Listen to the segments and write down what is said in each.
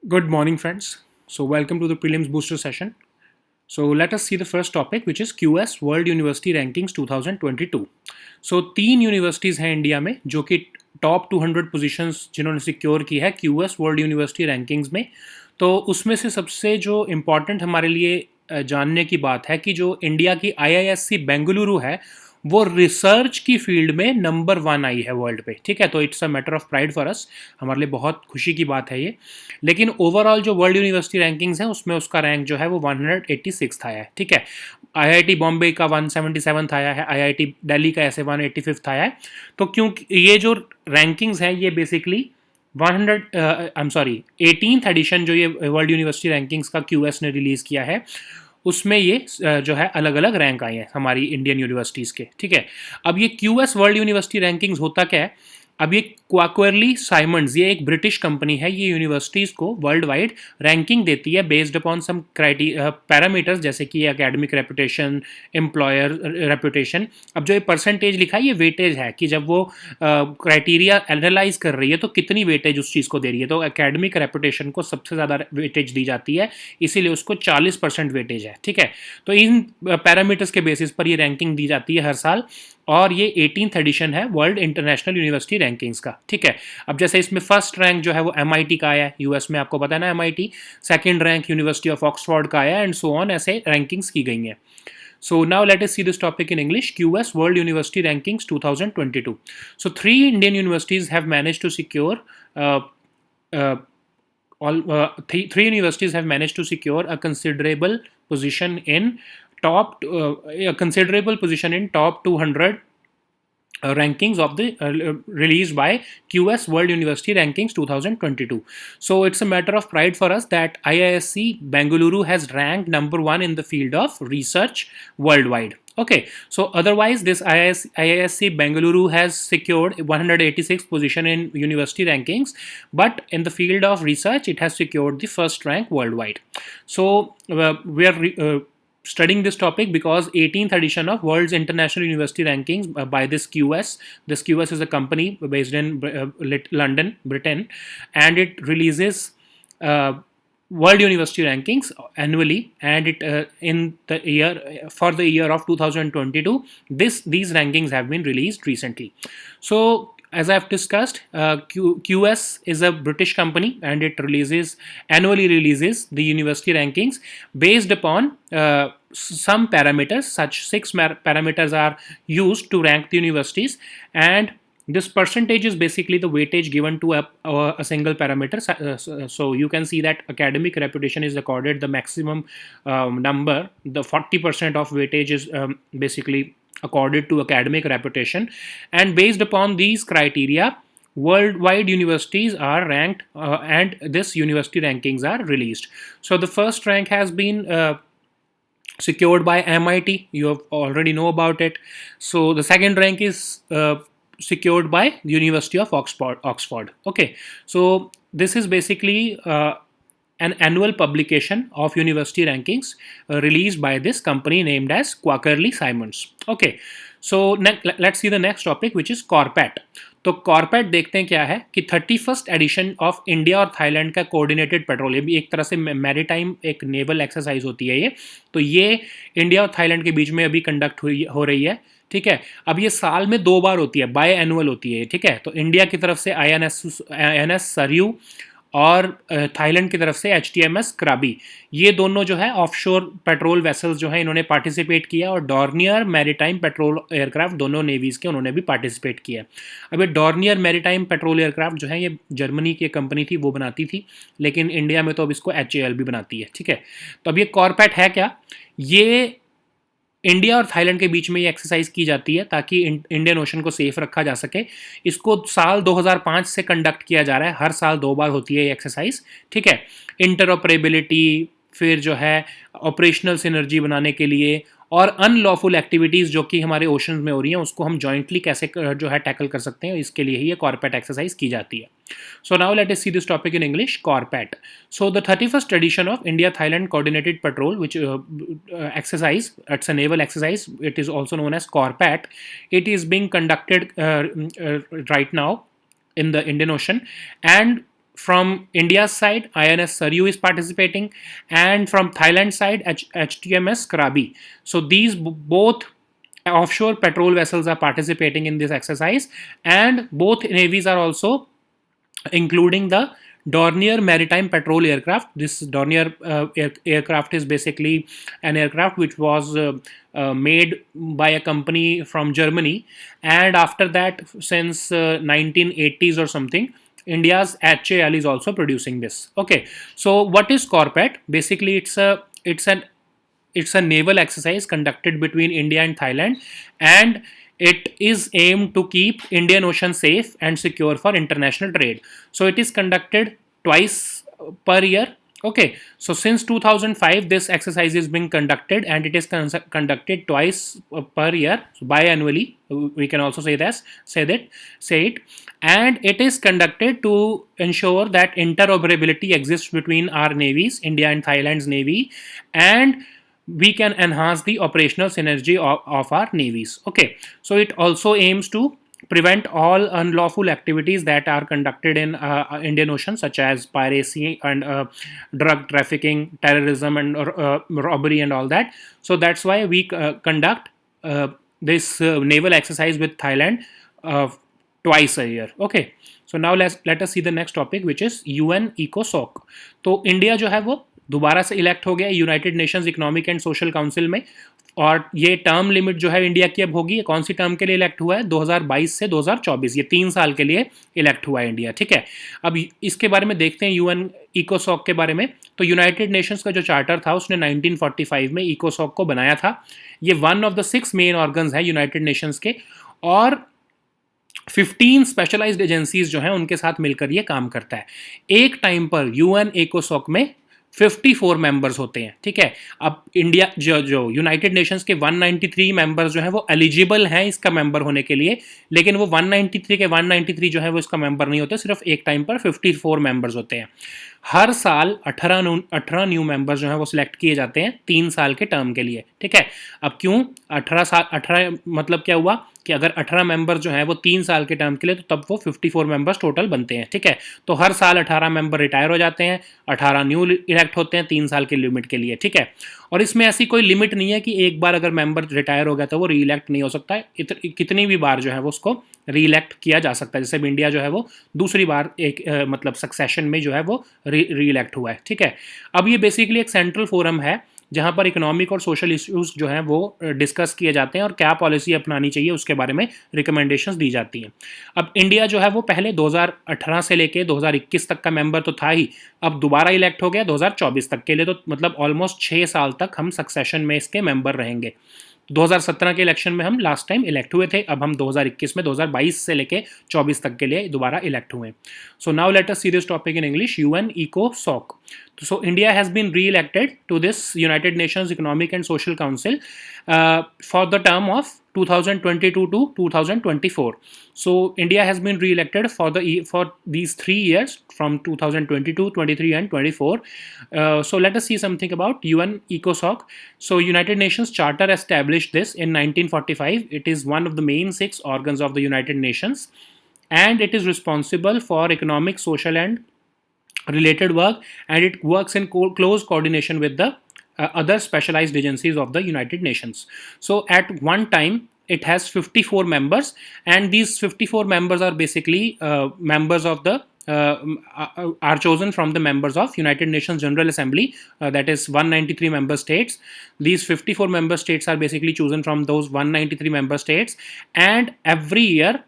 Good morning, friends. So, welcome to the Prelims Booster session. So, let us see the first topic, which is QS World University Rankings 2022. So, तीन universities हैं India में जो कि top 200 positions जिन्होंने secure की है QS world university rankings में। तो उसमें से सबसे जो इम्पॉर्टेंट हमारे लिए जानने की बात है कि जो इंडिया की IISc बेंगलुरु है वो रिसर्च की फील्ड में नंबर 1 आई है वर्ल्ड पे। ठीक है, तो it's a matter of pride for us, हमारे लिए बहुत खुशी की बात है ये। लेकिन ओवरऑल जो वर्ल्ड यूनिवर्सिटी रैंकिंग्स हैं उसमें उसका रैंक जो है वो 186 आया है। ठीक है, IIT बॉम्बे का 177 आया है, IIT दिल्ली का ऐसे 185 आया है। तो क्योंकि ये जो रैंकिंग्स हैं ये basically 100 I am sorry 18th edition जो ये वर्ल्ड यूनिवर्सिटी रैंकिंग्स का QS ने रिलीज़ किया है उसमें ये जो है अलग अलग रैंक आए हैं हमारी इंडियन यूनिवर्सिटीज़ के। ठीक है, अब ये QS वर्ल्ड यूनिवर्सिटी रैंकिंग्स होता क्या है? अब ये क्वाक्वरली साइमंड्स, ये एक ब्रिटिश कंपनी है, ये यूनिवर्सिटीज़ को वर्ल्ड वाइड रैंकिंग देती है बेस्ड अपॉन सम पैरामीटर्स जैसे कि एकेडमिक रेपुटेशन, एम्प्लॉयर रेपुटेशन। अब जो ये परसेंटेज लिखा है ये वेटेज है कि जब वो क्राइटेरिया एनालाइज कर रही है तो कितनी वेटेज उस चीज़ को दे रही है। तो एकेडमिक रेपुटेशन को सबसे ज़्यादा वेटेज दी जाती है, इसीलिए उसको 40% वेटेज है। ठीक है, तो इन पैरामीटर्स के बेसिस पर ये रैंकिंग दी जाती है हर साल, और ये 18th एडिशन है वर्ल्ड इंटरनेशनल यूनिवर्सिटी रैंकिंग्स का। ठीक है, अब जैसे इसमें फर्स्ट रैंक जो है वो MIT का आया है, यूएस में, आपको पता है ना MIT। Second rank university of Oxford का आया, एंड सो ऑन, ऐसे रैंकिंग्स की गई हैं। So now let us see this topic in English. QS World University Rankings 2022. So three Indian universities have managed to secure uh, uh, three universities have managed to secure a considerable position in top 200 rankings of the released by QS World University Rankings 2022. So it's a matter of pride for us that IISc Bengaluru has ranked number 1 in the field of research worldwide. Okay, so otherwise this IISc Bengaluru has secured 186th position in university rankings, but in the field of research it has secured the first rank worldwide. So we are studying this topic because 18th edition of World's International University Rankings by this QS. This QS is a company based in London, Britain, and it releases World University Rankings annually, and it in the year for the year of 2022. These rankings have been released recently. So as I've discussed, QS is a British company, and it annually releases the university rankings based upon some parameters. Such six parameters are used to rank the universities, and this percentage is basically the weightage given to a single parameter. So you can see that academic reputation is accorded the maximum number. The 40% of weightage is basically accorded to academic reputation, and based upon these criteria worldwide universities are ranked, and this university rankings are released. So the first rank has been secured by MIT. You have already know about it. So the second rank is secured by the University of Oxford. Okay, so this is basically an annual publication of university rankings released by this company named as Quakerly Simons. Okay, so let's see the next topic, which is कॉर्पेट. तो कॉर्पेट देखते हैं क्या है कि 31st addition of India और Thailand का coordinated petrol, ये भी एक तरह से मैरीटाइम एक नेवल एक्सरसाइज होती है ये। तो ये इंडिया और थाईलैंड के बीच में अभी कंडक्ट हो रही है। ठीक है, अब ये साल में 2 बार होती है, बाय एनुअल होती है। ठीक है, तो इंडिया की तरफ से INS सरयू और थाईलैंड की तरफ से HTMS क्राबी, ये दोनों जो है ऑफशोर पेट्रोल वेसल्स जो है इन्होंने पार्टिसिपेट किया, और डॉर्नियर मैरीटाइम पेट्रोल एयरक्राफ्ट दोनों नेवीज़ के उन्होंने भी पार्टिसिपेट किया। अब ये डॉर्नियर मैरीटाइम पेट्रोल एयरक्राफ्ट जो है ये जर्मनी की कंपनी थी, वो बनाती थी, लेकिन इंडिया में तो अब इसको HAL भी बनाती है। ठीक है, तो अब ये कॉर्पेट है क्या? ये इंडिया और थाईलैंड के बीच में ये एक्सरसाइज की जाती है ताकि इंडियन ओशन को सेफ रखा जा सके। इसको साल 2005 से कंडक्ट किया जा रहा है, हर साल 2 बार होती है ये एक्सरसाइज। ठीक है, इंटरऑपरेबिलिटी, फिर जो है ऑपरेशनल सिनर्जी बनाने के लिए, और अनलॉफुल एक्टिविटीज़ जो कि हमारे ओशन में हो रही हैं उसको हम जॉइंटली कैसे जो है टैकल कर सकते हैं, इसके लिए ही ये कॉर्पेट एक्सरसाइज की जाती है। So now let us see this topic in English, CORPAT. So the 31st edition of India-Thailand Coordinated Patrol, which exercise, it's a naval exercise, it is also known as CORPAT. It is being conducted right now in the Indian Ocean, and from India's side, INS Saryu is participating, and from Thailand side, HTMS Krabi. So these both offshore patrol vessels are participating in this exercise, and both navies are also including the Dornier maritime patrol aircraft. This Dornier aircraft is basically an aircraft which was made by a company from Germany, and after that, since 1980s or something, India's HAL is also producing this. Okay, so what is Corpet? Basically, it's a naval exercise conducted between India and Thailand, and it is aimed to keep Indian Ocean safe and secure for international trade. So it is conducted twice per year. Okay, so since 2005, this exercise is being conducted, and it is conducted twice per year, so biannually. We can also say it, and it is conducted to ensure that interoperability exists between our navies, India and Thailand's navy, and we can enhance the operational synergy of our navies. Okay, so it also aims to prevent all unlawful activities that are conducted in Indian Ocean, such as piracy and drug trafficking, terrorism, and robbery, and all that. So that's why we conduct this naval exercise with Thailand twice a year. Okay, so now let us see the next topic, which is UN ECOSOC. तो India जो है वो दोबारा से elect हो गया United Nations economic and social council में, और ये टर्म लिमिट जो है इंडिया की अब होगी, कौन सी टर्म के लिए इलेक्ट हुआ है, 2022 से 2024, ये 3 साल के लिए इलेक्ट हुआ है इंडिया. ठीक है, अब इसके बारे में देखते हैं यूएन इकोसॉक के बारे में. तो यूनाइटेड नेशंस का जो चार्टर था उसने 1945 में इकोसॉक को बनाया था. ये one of the 6 main organs है यूनाइटेड नेशंस के, और 15 स्पेशलाइज्ड एजेंसीज जो हैं उनके साथ मिलकर ये काम करता है. एक टाइम पर यूएन इकोसॉक में 54 मेंबर्स होते हैं. ठीक है, अब इंडिया जो यूनाइटेड नेशंस के 193 मेंबर्स जो हैं वो एलिजिबल हैं इसका मेंबर होने के लिए, लेकिन वो 193 के 193 जो है वो इसका मेंबर नहीं होते. सिर्फ एक टाइम पर 54 मेंबर्स होते हैं. हर साल 18 न्यू मेंबर्स जो हैं वो सिलेक्ट किए जाते हैं 3 साल के टर्म के लिए. ठीक है, अब क्यों 18 मतलब क्या हुआ कि अगर 18 मेंबर जो हैं वो 3 साल के टर्म के लिए, तो तब वो 54 मेंबर्स टोटल बनते हैं. ठीक है, तो हर साल 18 मेंबर रिटायर हो जाते हैं, 18 न्यू इलेक्ट होते हैं 3 साल के लिमिट के लिए. ठीक है, और इसमें ऐसी कोई लिमिट नहीं है कि एक बार अगर मेंबर रिटायर हो गया तो वो री इलेक्ट नहीं हो सकता है. कितनी भी बार जो है वो उसको री इलेक्ट किया जा सकता है. जैसे इंडिया जो है वो दूसरी बार एक मतलब सक्सेशन में जो है वो री इलेक्ट हुआ है. ठीक है, अब ये बेसिकली एक सेंट्रल फोरम है जहां पर इकोनॉमिक और सोशल इश्यूज जो हैं वो डिस्कस किए जाते हैं और क्या पॉलिसी अपनानी चाहिए उसके बारे में रिकमेंडेशंस दी जाती हैं. अब इंडिया जो है वो पहले 2018 से लेके 2021 तक का मेंबर तो था ही, अब दोबारा इलेक्ट हो गया 2024 तक के लिए, तो मतलब ऑलमोस्ट 6 साल तक हम सक्सेशन में इसके मेंबर रहेंगे. 2017 के इलेक्शन में हम लास्ट टाइम इलेक्ट हुए थे, अब हम 2021 में 2022 से लेके 24 तक के लिए दोबारा इलेक्ट हुए. So now let us see this topic in English. UN इकोसॉक. So India has been re-elected to this United Nations Economic and Social Council for the term of 2022 to 2024. So India has been re-elected for these 3 years from 2022, 23, and 24. So let us see something about UN ECOSOC. So United Nations Charter established this in 1945. It is one of the main 6 organs of the United Nations, and it is responsible for economic, social, and related work, and it works in close coordination with the other specialized agencies of the United Nations. So at one time it has 54 members, and these 54 members are basically members of the are chosen from the members of United Nations General Assembly, that is 193 member states. These 54 member states are basically chosen from those 193 member states, and every year,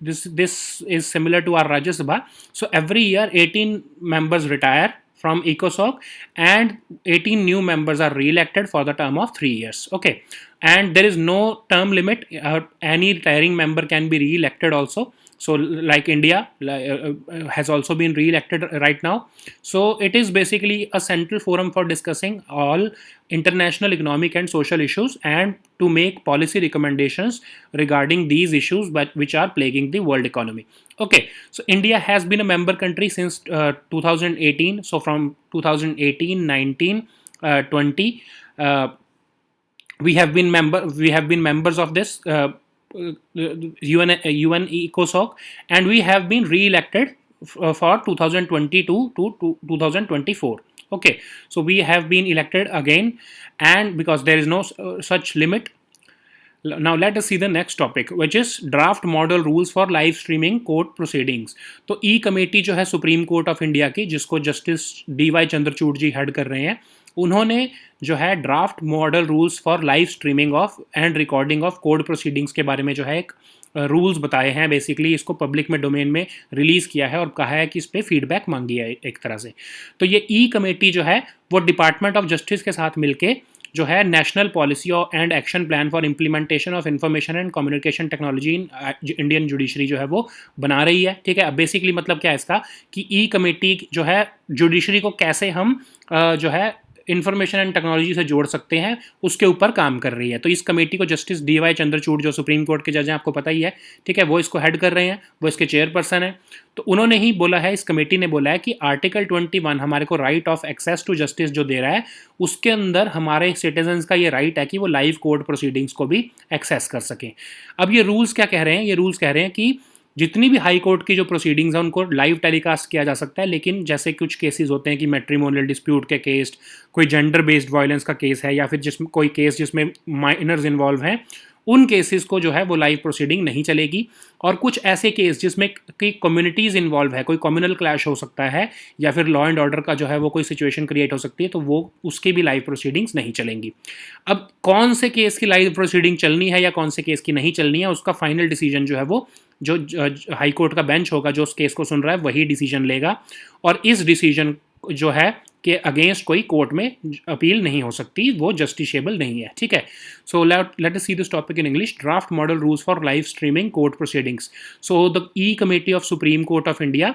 this is similar to our Rajya Sabha. So every year 18 members retire from ECOSOC, and 18 new members are re-elected for the term of 3 years. Okay, and there is no term limit. Any retiring member can be re-elected also. So like India has also been re-elected right now. So it is basically a central forum for discussing all international economic and social issues, and to make policy recommendations regarding these issues which are plaguing the world economy. Okay, so India has been a member country since 2018. So from 2018, 19, 20, we have been members of this UN ECOSOC, and we have been re-elected for 2022 to 2024. Okay, so we have been elected again, and because there is no such limit. Now let us see the next topic, which is draft model rules for live streaming court proceedings. तो ई committee जो है supreme court of India की, जिसको justice DY Chandrachud जी head कर रहे हैं, उन्होंने जो है draft model rules for live streaming of and recording of court proceedings के बारे में जो है एक रूल्स बताए हैं. बेसिकली इसको पब्लिक में डोमेन में रिलीज़ किया है और कहा है कि इस पर फीडबैक मांगी है एक तरह से. तो ये ई कमेटी जो है वो डिपार्टमेंट ऑफ जस्टिस के साथ मिलके जो है national policy and action plan for implementation of information Ang communication technology in Indian judiciary जो है वो बना रही है. ठीक है, अब बेसिकली मतलब क्या है इसका कि ई कमेटी जो है जुडिशरी को कैसे हम जो है इंफॉर्मेशन एंड टेक्नोलॉजी से जोड़ सकते हैं उसके ऊपर काम कर रही है. तो इस कमेटी को जस्टिस DY चंद्रचूड़ जो सुप्रीम कोर्ट के जज हैं, आपको पता ही है, ठीक है, वो इसको हेड कर रहे हैं, वो इसके चेयरपर्सन हैं. तो उन्होंने ही बोला है, इस कमेटी ने बोला है कि आर्टिकल 21 हमारे को right of access to justice जो दे रहा है, उसके अंदर हमारे सिटीजन्स का ये राइट है कि वो लाइव कोर्ट प्रोसीडिंग्स को भी एक्सेस कर सकें. अब ये रूल्स क्या कह रहे हैं? ये रूल्स कह रहे हैं कि जितनी भी हाई कोर्ट की जो प्रोसीडिंग्स हैं उनको लाइव टेलीकास्ट किया जा सकता है, लेकिन जैसे कुछ केसेस होते हैं कि मैट्रिमोनियल डिस्प्यूट के केस, कोई जेंडर बेस्ड वायलेंस का केस है, या फिर जिसमें कोई केस जिसमें माइनर्स इन्वॉल्व हैं, उन केसेस को जो है वो लाइव प्रोसीडिंग नहीं चलेगी. और कुछ ऐसे केस जिसमें कई कम्युनिटीज़ इन्वॉल्व है, कोई कम्युनल क्लैश हो सकता है या फिर लॉ एंड ऑर्डर का जो है वो कोई सिचुएशन क्रिएट हो सकती है, तो वो उसकी भी लाइव प्रोसीडिंग्स नहीं चलेंगी. अब कौन से केस की लाइव प्रोसीडिंग चलनी है या कौन से केस की नहीं चलनी है, उसका फाइनल डिसीजन जो है वो जो हाई कोर्ट का बेंच होगा जो उस केस को सुन रहा है वही डिसीजन लेगा. और इस डिसीजन जो है कि अगेंस्ट कोई कोर्ट में अपील नहीं हो सकती, वो जस्टिसेबल नहीं है. ठीक है, so let us see this topic in English. Draft model rules for live streaming court proceedings. So the E committee of supreme court of India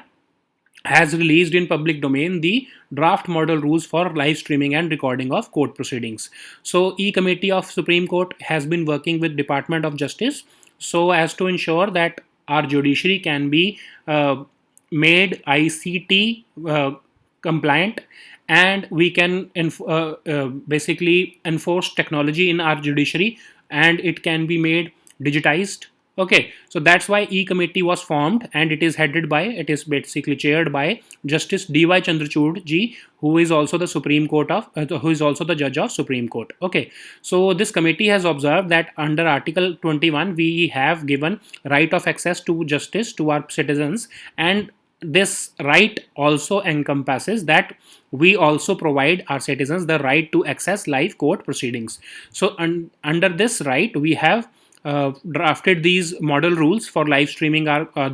has released in public domain the draft model rules for live streaming and recording of court proceedings. So E-Committee of Supreme Court has been working with Department of Justice so as to ensure that our judiciary can be made ICT compliant, and we can basically enforce technology in our judiciary, and it can be made digitized. Okay, so that's why E-Committee was formed, and it is basically chaired by Justice DY Chandrachud ji, who is also the who is also the judge of Supreme Court. Okay, so this committee has observed that under Article 21 we have given right of access to justice to our citizens, and this right also encompasses that we also provide our citizens the right to access live court proceedings. So under this right we have drafted these model rules for live streaming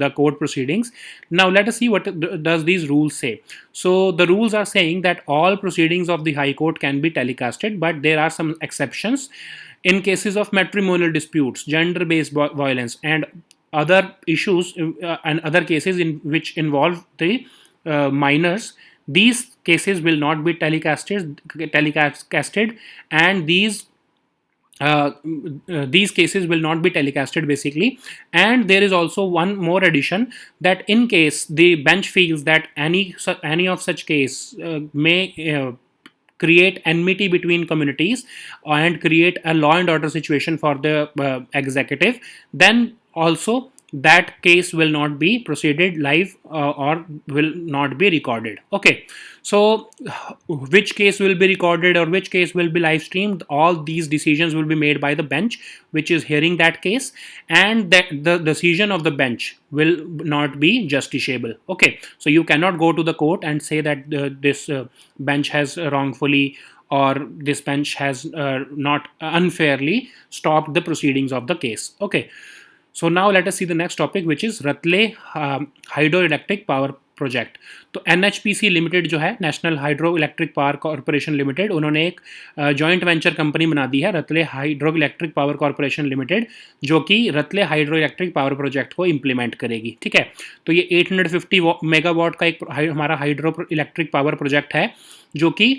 the court proceedings. Now let us see what does these rules say. So the rules are saying that all proceedings of the High Court can be telecasted, but there are some exceptions in cases of matrimonial disputes, gender-based violence, and other issues and other cases in which involve the minors. These cases will not be telecasted, and these cases will not be telecasted basically. And there is also one more addition, that in case the bench feels that any of such case may create enmity between communities and create a law and order situation for the executive, then also that case will not be proceeded live or will not be recorded. Okay, so which case will be recorded or which case will be live streamed, all these decisions will be made by the bench which is hearing that case, and that the decision of the bench will not be justiciable. Okay, so you cannot go to the court and say that this bench has wrongfully or this bench has not unfairly stopped the proceedings of the case. Okay, so now let us see the next topic, which is Ratle hydroelectric power project. तो NHPC limited जो है, national hydro electric power corporation limited, उन्होंने एक joint venture company बना दी है, Ratle hydro electric power corporation limited, जो कि Ratle hydro electric power project को इम्प्लीमेंट करेगी. ठीक है, तो ये 850 मेगावाट का एक हमारा हाइड्रो इलेक्ट्रिक पावर प्रोजेक्ट है जो कि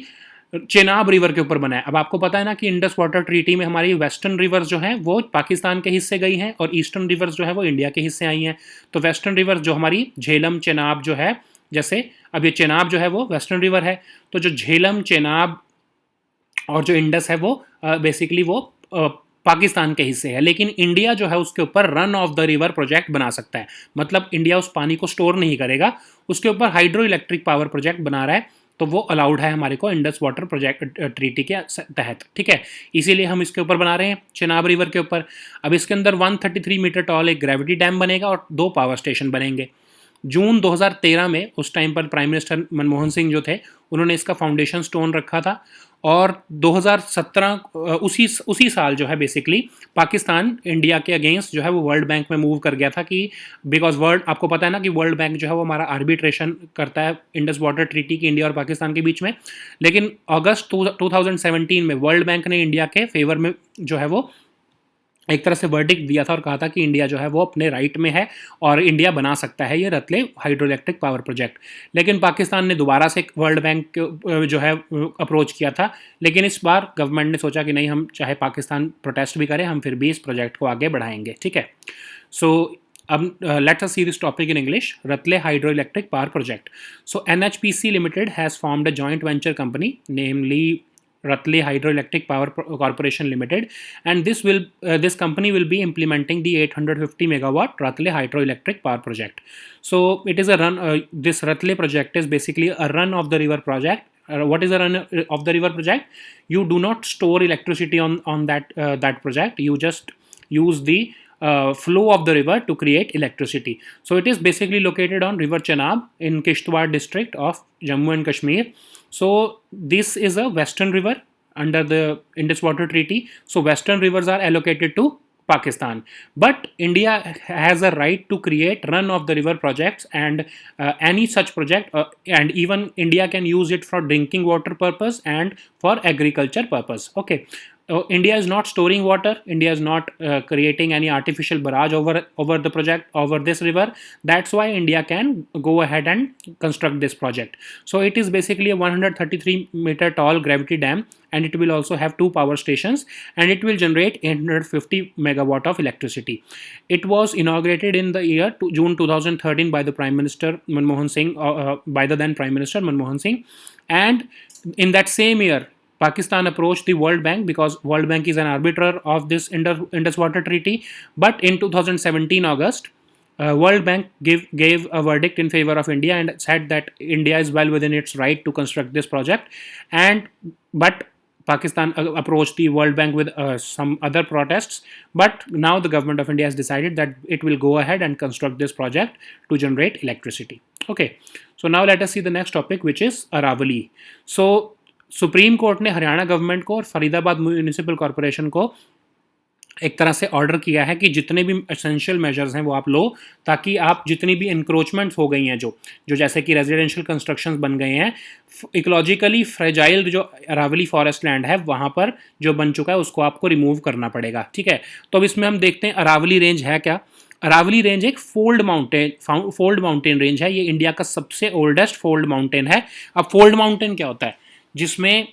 चेनाब रिवर के ऊपर बना है. अब आपको पता है ना कि इंडस वाटर ट्रीटी में हमारी वेस्टर्न रिवर्स जो हैं वो पाकिस्तान के हिस्से गई हैं और ईस्टर्न रिवर्स जो है वो इंडिया के हिस्से आई हैं. तो वेस्टर्न रिवर्स जो हमारी झेलम चेनाब जो है, जैसे अब ये चेनाब जो है वो वेस्टर्न रिवर है, तो जो झेलम चेनाब और जो इंडस है वो बेसिकली वो पाकिस्तान के हिस्से है, लेकिन इंडिया जो है उसके ऊपर run of the river project बना सकता है। मतलब इंडिया उस पानी को स्टोर नहीं करेगा, उसके ऊपर हाइड्रो इलेक्ट्रिक पावर प्रोजेक्ट बना रहा है, तो वो अलाउड है हमारे को इंडस वाटर प्रोजेक्ट ट्रीटी के तहत, ठीक है। इसीलिए हम इसके ऊपर बना रहे हैं, चिनाब रिवर के ऊपर। अब इसके अंदर 133 मीटर टॉल एक ग्रेविटी डैम बनेगा और 2 पावर स्टेशन बनेंगे। जून 2013 में उस टाइम पर प्राइम मिनिस्टर मनमोहन सिंह जो थे, उन्होंने इसका फाउंडेशन स्टोन रखा था, और 2017 उसी साल जो है बेसिकली पाकिस्तान इंडिया के अगेंस्ट जो है वो वर्ल्ड बैंक में मूव कर गया था, कि बिकॉज वर्ल्ड, आपको पता है ना कि वर्ल्ड बैंक जो है वो हमारा आर्बिट्रेशन करता है इंडस वाटर ट्रीटी की इंडिया और पाकिस्तान के बीच में। लेकिन अगस्त 2017 में वर्ल्ड बैंक ने इंडिया के फेवर में जो है वो एक तरह से वर्डिक्ट दिया था और कहा था कि इंडिया जो है वो अपने राइट में है और इंडिया बना सकता है ये Ratle hydro electric power project. लेकिन पाकिस्तान ने दोबारा से वर्ल्ड बैंक जो है अप्रोच किया था, लेकिन इस बार गवर्नमेंट ने सोचा कि नहीं, हम चाहे पाकिस्तान प्रोटेस्ट भी करें, हम फिर भी इस प्रोजेक्ट को आगे बढ़ाएंगे, ठीक है। सो अब let's us see this topic in English, Ratle hydro electric power project. So NHPC limited has formed a joint venture company namely Ratle Hydroelectric Power Corporation Limited, and this company will be implementing the 850 megawatt Ratle Hydroelectric Power Project. So it is a run. This Ratle project is basically a run of the river project. What is a run of the river project? You do not store electricity on that project. You just use the flow of the river to create electricity. So it is basically located on River Chenab in Kishtwar district of Jammu and Kashmir. So this is a western river under the Indus Water Treaty. So western rivers are allocated to Pakistan, but India has a right to create run of the river projects, and any such project, and even India can use it for drinking water purpose and for agriculture purpose. Okay. India is not storing water. India is not creating any artificial barrage over the project, over this river. That's why India can go ahead and construct this project. So it is basically a 133 meter tall gravity dam, and it will also have 2 power stations, and it will generate 850 megawatt of electricity. It was inaugurated in the year June 2013 by the Prime Minister Manmohan Singh, by the then Prime Minister Manmohan Singh, and in that same year Pakistan approached the World Bank, because World Bank is an arbiter of this Indus Water Treaty. But in 2017 August, World Bank gave a verdict in favor of India and said that India is well within its right to construct this project. But Pakistan approached the World Bank with some other protests. But now the government of India has decided that it will go ahead and construct this project to generate electricity. Okay, so now let us see the next topic, which is Aravali. So supreme court ने Haryana government को और Faridabad municipal corporation को एक तरह से order किया है कि जितने भी एसेंशियल मेजर्स हैं वो आप लो, ताकि आप जितनी भी इंक्रोचमेंट्स हो गई हैं जो जैसे कि रेजिडेंशियल कंस्ट्रक्शंस बन गए हैं, इकोलॉजिकली फ्रेजाइल जो अरावली फॉरेस्ट लैंड है वहाँ पर जो बन चुका है उसको आपको रिमूव करना पड़ेगा, ठीक है। तो अब इसमें हम देखते हैं अरावली रेंज है क्या। अरावली रेंज एक फोल्ड माउंटेन रेंज है। ये इंडिया का सबसे ओल्डेस्ट फोल्ड माउंटेन है। अब फोल्ड माउंटेन क्या होता है? जिसमें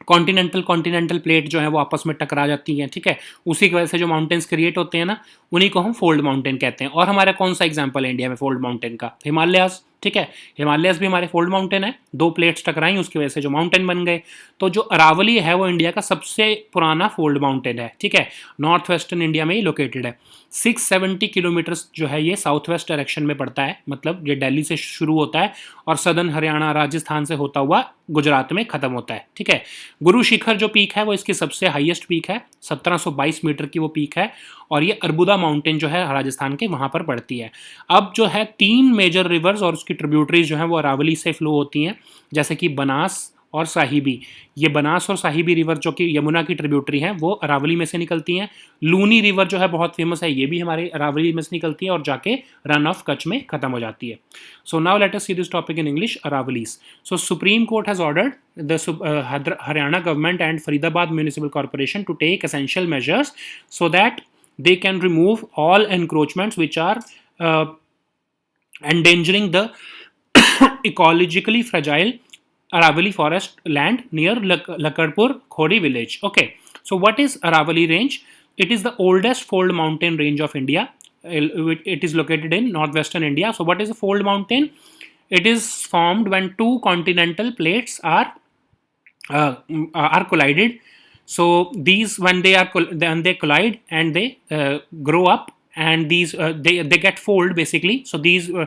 कॉन्टिनेंटल प्लेट जो है वो आपस में टकरा जाती हैं, ठीक है। उसी की वजह से जो माउंटेन्स क्रिएट होते हैं ना, उन्हीं को हम फोल्ड माउंटेन कहते हैं। और हमारा कौन सा एग्जांपल है इंडिया में फोल्ड माउंटेन का? हिमालयाज, ठीक है। हिमालयाज भी हमारे फोल्ड माउंटेन है, 2 प्लेट्स टकराई उसकी वजह से जो माउंटेन बन गए। तो जो अरावली है वो इंडिया का सबसे पुराना फोल्ड माउंटेन है, ठीक है। नॉर्थ वेस्टर्न इंडिया में ही लोकेटेड है। 670 किलोमीटर्स जो है ये साउथ वेस्ट डायरेक्शन में पड़ता है, मतलब ये दिल्ली से शुरू होता है और सदर्न हरियाणा राजस्थान से होता हुआ गुजरात में खत्म होता है, ठीक है। गुरु शिखर जो पीक है वो इसकी सबसे हाईएस्ट पीक है, 1722 मीटर की वो पीक है, और ये अर्बुदा माउंटेन जो है राजस्थान के वहाँ पर पड़ती है। अब जो है 3 मेजर रिवर्स और उसकी ट्रिब्यूटरीज जो हैं वो अरावली से फ्लो होती हैं, जैसे कि बनास और साहिबी। ये बनास और साहिबी रिवर जो कि यमुना की ट्रिब्यूटरी हैं वो अरावली में से निकलती हैं। लूनी रिवर जो है बहुत फेमस है, ये भी हमारे अरावली में से निकलती है और जाके रन ऑफ कच्छ में खत्म हो जाती है। So now let us see this topic in English, Aravallis. So Supreme Court has ordered the Haryana government and Faridabad municipal corporation to take essential measures so that they can remove all encroachments which are endangering the ecologically fragile Aravali forest land near Lakadpur Khodi village. Okay, so what is Aravali range? It is the oldest fold mountain range of India. It is located in northwestern India. So what is a fold mountain? It is formed when 2 continental plates are collided. So these, when they collide and they grow up, and these they get fold basically. So these uh,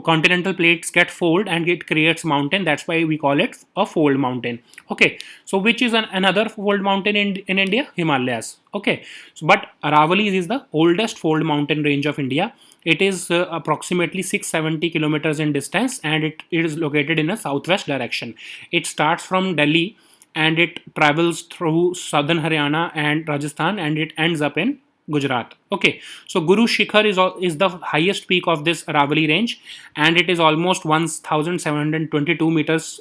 continental plates get fold and it creates mountain. That's why we call it a fold mountain. Okay, so which is another fold mountain in India? Himalayas. Okay, so but Aravallis is the oldest fold mountain range of India. It is approximately 670 kilometers in distance, and it is located in a southwest direction. It starts from Delhi and it travels through southern Haryana and Rajasthan, and it ends up in Gujarat. Okay, so Guru Shikhar is the highest peak of this Aravalli range, and it is almost 1,722 meters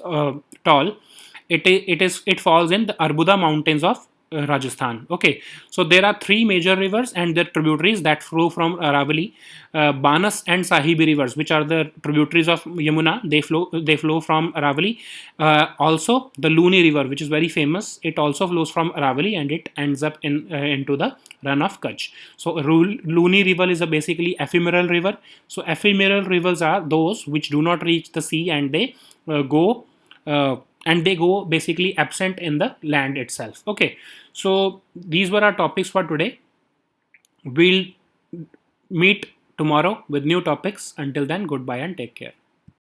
tall. It falls in the Arbuda mountains of Rajasthan. Okay, so there are three major rivers and their tributaries that flow from Aravalli, Banas and Sahibi rivers, which are the tributaries of Yamuna. They flow from Aravalli. Also, the Luni river, which is very famous, it also flows from Aravalli and it ends up into the run of Kutch. So Luni river is a basically ephemeral river. So ephemeral rivers are those which do not reach the sea, and they go. And they go basically absent in the land itself. Okay, so these were our topics for today. We'll meet tomorrow with new topics. Until then, goodbye and take care.